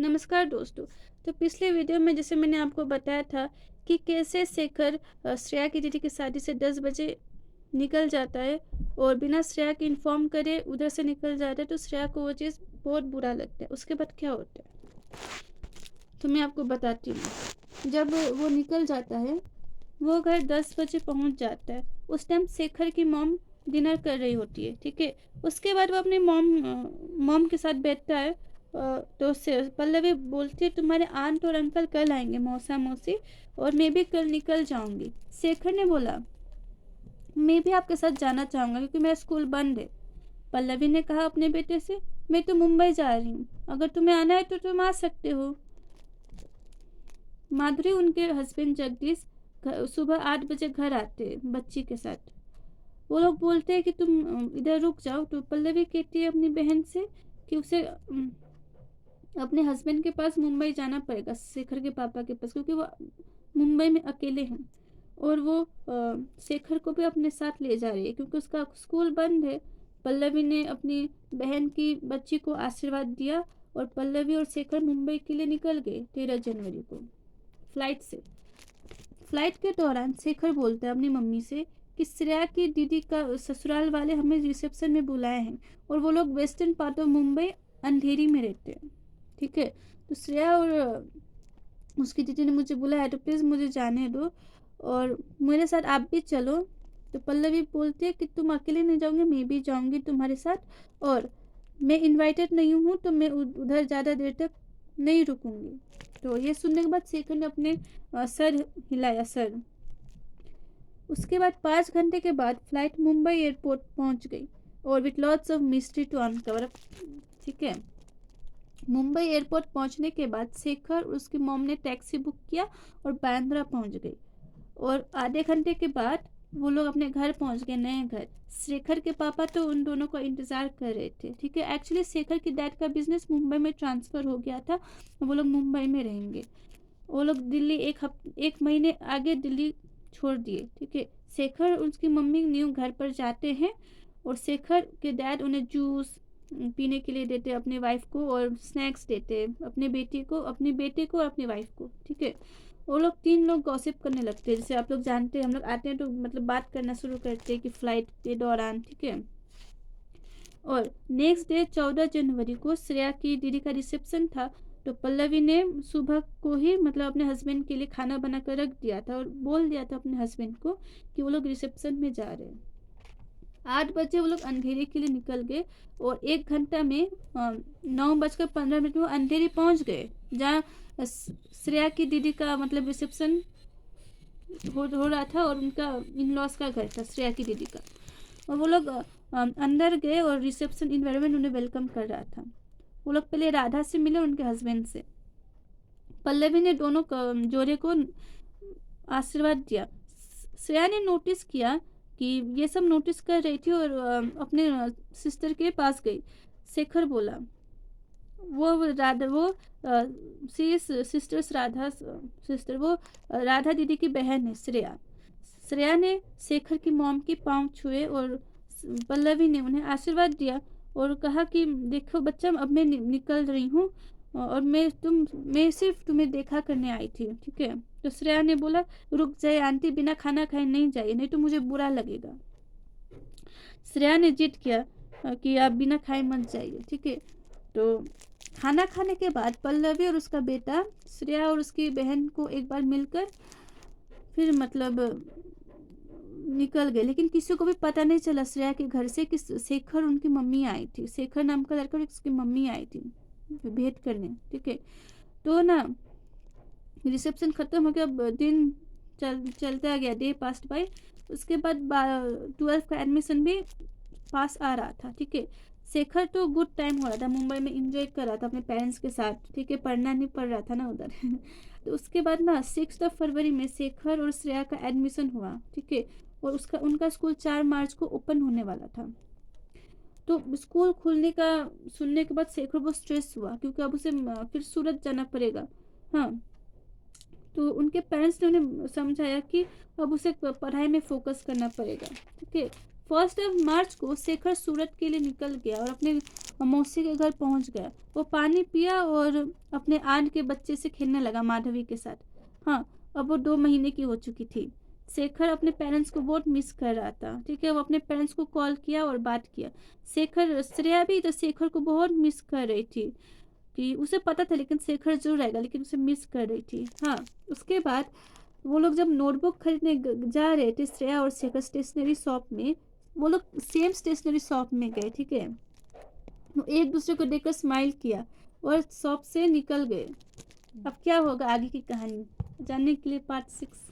नमस्कार दोस्तों। तो पिछले वीडियो में जैसे मैंने आपको बताया था कि कैसे शेखर श्रेया की दीदी की शादी से 10 बजे निकल जाता है और बिना श्रेया के इन्फॉर्म करे उधर से निकल जाता है, तो श्रेया को वो चीज़ बहुत बुरा लगता है। उसके बाद क्या होता है तो मैं आपको बताती हूँ। जब वो निकल जाता है, वो घर 10 बजे पहुँच जाता है। उस टाइम शेखर की मॉम डिनर कर रही होती है, ठीक है। उसके बाद वो अपनी मॉम के साथ बैठता है। तो से पल्लवी बोलती है तुम्हारे आंट और अंकल कल आएंगे, मौसा मौसी, और मैं भी कल निकल जाऊंगी। शेखर ने बोला मैं भी आपके साथ जाना चाहूँगा क्योंकि मेरा स्कूल बंद है। पल्लवी ने कहा अपने बेटे से मैं तो मुंबई जा रही हूँ, अगर तुम्हें आना है तो तुम आ सकते हो। माधुरी उनके हस्बैंड जगदीश सुबह 8 बजे घर आते हैं बच्ची के साथ। वो लोग बोलते हैं कि तुम इधर रुक जाओ, तो पल्लवी कहती है अपनी बहन से कि उसे अपने हस्बैंड के पास मुंबई जाना पड़ेगा, शेखर के पापा के पास, क्योंकि वो मुंबई में अकेले हैं। और वो शेखर को भी अपने साथ ले जा रही है क्योंकि उसका स्कूल बंद है। पल्लवी ने अपनी बहन की बच्ची को आशीर्वाद दिया और पल्लवी और शेखर मुंबई के लिए निकल गए 13 जनवरी को फ्लाइट से। फ्लाइट के दौरान शेखर बोलता है अपनी मम्मी से कि श्रेया की दीदी का ससुराल वाले हमें रिसेप्शन में बुलाए हैं और वो लोग वेस्टर्न पार्ट ऑफ मुंबई अंधेरी में रहते हैं, ठीक है। तो श्रेया और उसकी दीदी ने मुझे बुलाया, तो प्लीज़ मुझे जाने दो और मेरे साथ आप भी चलो। तो पल्लवी बोलती है कि तुम अकेले नहीं जाओगे, मैं भी जाऊंगी तुम्हारे साथ, और मैं इनवाइटेड नहीं हूँ तो मैं उधर ज़्यादा देर तक नहीं रुकूंगी। तो ये सुनने के बाद शेखर ने अपने सर हिलाया, सर। उसके बाद 5 घंटे के बाद फ्लाइट मुंबई एयरपोर्ट पहुंच गई और with lots of mystery to uncover, ठीक है। मुंबई एयरपोर्ट पहुंचने के बाद शेखर और उसकी मॉम ने टैक्सी बुक किया और बांद्रा पहुंच गई। और आधे घंटे के बाद वो लोग अपने घर पहुंच गए, नए घर। शेखर के पापा तो उन दोनों को इंतजार कर रहे थे, ठीक है। एक्चुअली शेखर की डैड का बिजनेस मुंबई में ट्रांसफर हो गया था, वो लोग मुंबई में रहेंगे। वो लोग दिल्ली एक महीने आगे दिल्ली छोड़ दिए, ठीक है। शेखर और उसकी मम्मी न्यू घर पर जाते हैं और शेखर के डैड उन्हें जूस पीने के लिए देते अपने वाइफ को और स्नैक्स देते अपने बेटी को, अपने बेटे को और अपनी वाइफ को, ठीक है। वो लोग 3 लोग गॉसिप करने लगते हैं। जैसे आप लोग जानते हैं, हम लोग आते हैं तो मतलब बात करना शुरू करते हैं कि फ्लाइट के दौरान, ठीक है। और नेक्स्ट डे 14 जनवरी को श्रेया की दीदी का रिसेप्शन था। तो पल्लवी ने सुबह को ही मतलब अपने हस्बैंड के लिए खाना बना कर रख दिया था और बोल दिया था अपने हस्बैंड को कि वो लोग रिसेप्शन में जा रहे हैं। 8 बजे वो लोग अंधेरी के लिए निकल गए और 1 घंटा में 9:15 में वो अंधेरी पहुंच गए, जहाँ श्रेया की दीदी का मतलब रिसेप्शन हो रहा था और उनका इन लॉस का घर था, श्रेया की दीदी का। और वो लोग अंदर गए और रिसेप्शन इन्वायरमेंट उन्हें वेलकम कर रहा था। वो लोग पहले राधा से मिले, उनके हस्बैंड से। पल्लवी ने दोनों जोड़े को आशीर्वाद दिया। श्रेया ने नोटिस किया कि ये सब नोटिस कर रही थी और अपने सिस्टर के पास गई। शेखर बोला वो राधा वो सी सिस्टर्स राधा सिस्टर, वो राधा दीदी की बहन है श्रेया। श्रेया ने शेखर की मॉम की पाँव छुए और पल्लवी ने उन्हें आशीर्वाद दिया और कहा कि देखो बच्चा, अब मैं निकल रही हूँ और मैं सिर्फ तुम्हें देखा करने आई थी, ठीक है। तो श्रेया ने बोला रुक जाए आंटी, बिना खाना खाए नहीं जाइए, नहीं तो मुझे बुरा लगेगा। श्रेया ने जिद किया कि आप बिना खाए मत जाइए, ठीक है। तो खाना खाने के बाद पल्लवी और उसका बेटा श्रेया और उसकी बहन को एक बार मिलकर फिर मतलब निकल गए, लेकिन किसी को भी पता नहीं चला श्रेया के घर से कि शेखर उनकी मम्मी आई थी। शेखर नाम का लड़का और उसकी मम्मी आई थी भेंट करने, ठीक है। तो ना रिसेप्शन खत्म हो गया, दिन चलता गया, डे पास्ट बाय। उसके बाद 12th का एडमिशन भी पास आ रहा था, ठीक है। शेखर तो गुड टाइम हो रहा था, मुंबई में एंजॉय कर रहा था अपने पेरेंट्स के साथ, ठीक है। पढ़ना नहीं पड़ रहा था ना उधर तो उसके बाद ना 6 फरवरी में शेखर और श्रेया का एडमिशन हुआ, ठीक है। और उनका स्कूल 4 मार्च को ओपन होने वाला था। तो स्कूल खुलने का सुनने के बाद शेखर बहुत स्ट्रेस हुआ क्योंकि अब उसे फिर सूरत जाना पड़ेगा। हाँ, तो उनके पेरेंट्स ने उन्हें समझाया कि अब उसे पढ़ाई में फोकस करना पड़ेगा, ठीक है। 1 मार्च को शेखर सूरत के लिए निकल गया और अपने और मौसी के घर पहुंच गया। वो पानी पिया और अपने आंट के बच्चे से खेलने लगा, माधवी के साथ। हाँ, अब वो 2 महीने की हो चुकी थी। शेखर अपने पेरेंट्स को बहुत मिस कर रहा था। ठीक है, वो अपने पेरेंट्स को कॉल किया और बात किया। श्रेया भी तो शेखर को बहुत मिस कर रही थी, कि उसे पता था लेकिन शेखर जरूर रहेगा, लेकिन उसे मिस कर रही थी। हाँ, उसके बाद वो लोग जब नोटबुक खरीदने जा रहे थे, श्रेया और शेखर स्टेशनरी शॉप में, वो लोग सेम स्टेशनरी शॉप में गए। ठीक है, वो एक दूसरे को देखकर स्माइल किया और शॉप से निकल गए। अब क्या होगा आगे की कहानी जानने के लिए पार्ट 6